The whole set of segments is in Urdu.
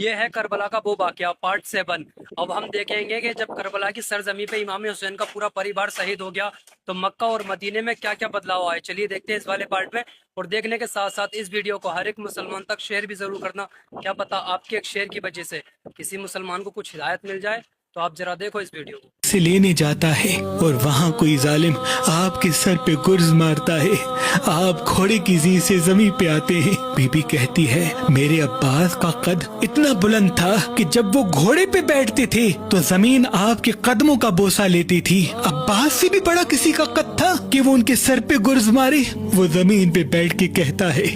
یہ ہے کربلا کا وہ واقعہ پارٹ 7۔ اب ہم دیکھیں گے کہ جب کربلا کی سرزمین پہ امام حسین کا پورا پریوار شہید ہو گیا تو مکہ اور مدینے میں کیا کیا بدلاؤ آئے۔ چلیے دیکھتے ہیں اس والے پارٹ میں، اور دیکھنے کے ساتھ ساتھ اس ویڈیو کو ہر ایک مسلمان تک شیئر بھی ضرور کرنا۔ کیا پتا آپ کے ایک شیئر کی وجہ سے کسی مسلمان کو کچھ ہدایت مل جائے۔ تو آپ ذرا دیکھو اس ویڈیو کو۔ سے لینے جاتا ہے اور وہاں کوئی ظالم آپ کے سر پہ گرز مارتا ہے، آپ گھوڑے کی زین سے زمین پہ آتے ہیں۔ بی بی کہتی ہے میرے عباس کا قد اتنا بلند تھا کہ جب وہ گھوڑے پہ بیٹھتے تھے تو زمین آپ کے قدموں کا بوسہ لیتی تھی۔ عباس سے بھی بڑا کسی کا قد تھا کہ وہ ان کے سر پہ گرز مارے؟ وہ زمین پہ بیٹھ کے کہتا ہے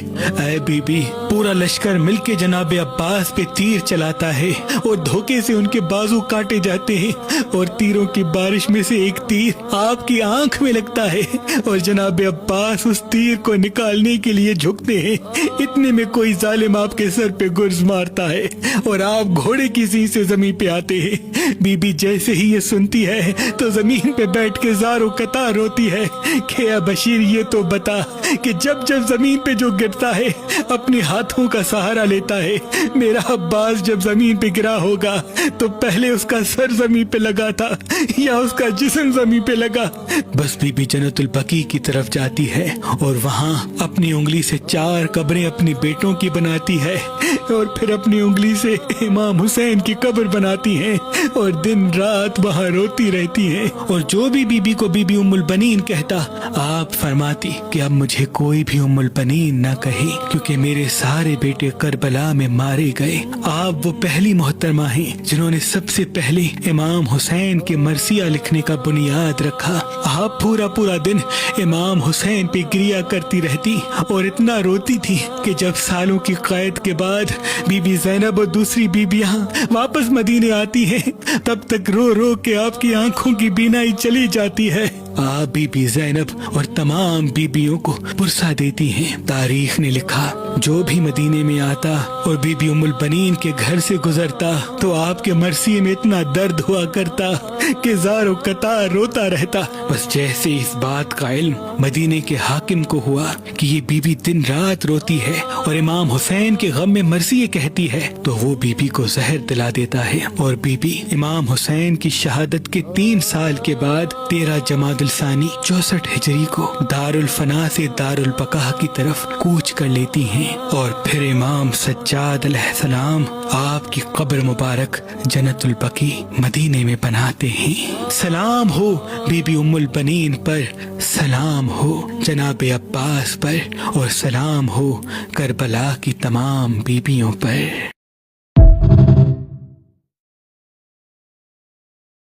اے بی بی، پورا لشکر مل کے جناب عباس پہ تیر چلاتا ہے اور دھوکے سے ان کے بازو کاٹے جاتے ہیں، اور تیروں کی بارش میں سے ایک تیر آپ کی آنکھ میں لگتا ہے اور جناب عباس اس تیر کو نکالنے کے لیے جھکتے ہیں۔ اتنے میں کوئی ظالم آپ کے سر پہ گرز مارتا ہے اور آپ گھوڑے کی زین سے زمین پہ آتے ہیں۔ بی بی جیسے ہی یہ سنتی ہے تو زمین پہ بیٹھ کے زاروں قطار روتی ہے کہ اے بشیر یہ تو بتا کہ جب جب زمین پہ جو گرتا ہے اپنے ہاتھوں کا سہارا لیتا ہے، میرا عباس جب زمین پہ گرا ہوگا تو پہلے اس کا سر زمین پہ لگا تھا یا اس کا جسم زمین پہ لگا؟ بس بی بی جنت البقیع کی طرف جاتی ہے اور وہاں اپنی انگلی سے 4 قبریں اپنے بیٹوں کی بناتی ہے اور پھر اپنی انگلی سے امام حسین کی قبر بناتی ہیں اور دن رات وہاں روتی رہتی ہیں۔ اور جو بھی بی بی کو بی بی ام البنین کہتا، آپ فرماتی کہ اب مجھے کوئی بھی ام البنین نہ کہے کیونکہ میرے سارے بیٹے کربلا میں مارے گئے۔ آپ وہ پہلی محترمہ ہیں جنہوں نے سب سے پہلے امام حسین کے مرثیہ لکھنے کا بنیاد رکھا۔ آپ پورا دن امام حسین پہ گریا کرتی رہتی اور اتنا روتی تھی کہ جب سالوں کی قید کے بعد بی بی زینب اور دوسری بیبیاں واپس مدینے آتی ہیں تب تک رو رو کے آپ کی آنکھوں کی بینائی چلی جاتی ہے۔ آپ بی بی زینب اور تمام بیبیوں کو پرسہ دیتی ہیں۔ تاریخ نے لکھا جو بھی مدینے میں آتا اور بی بی ام البنین کے گھر سے گزرتا تو آپ کے مرثیے میں اتنا درد ہوا کرتا کہ زار و قطار روتا رہتا۔ بس جیسے اس بات کا علم مدینے کے حاکم کو ہوا کہ یہ بی بی دن رات روتی ہے اور امام حسین کے غم میں مرثیے کہتی ہے تو وہ بی بی کو زہر دلا دیتا ہے، اور بی بی امام حسین کی شہادت کے 3 سال کے بعد 13 جمادی الثانی 64 ہجری کو دار الفنا سے دار البقاء کی طرف کوچ کر لیتی ہیں، اور پھر امام سجاد علیہ السلام آپ کی قبر مبارک جنت البقیع مدینے میں بناتے ہیں۔ سلام ہو بی بی ام البنین پر، سلام ہو جناب عباس پر، اور سلام ہو کربلا کی تمام بیبیوں پر۔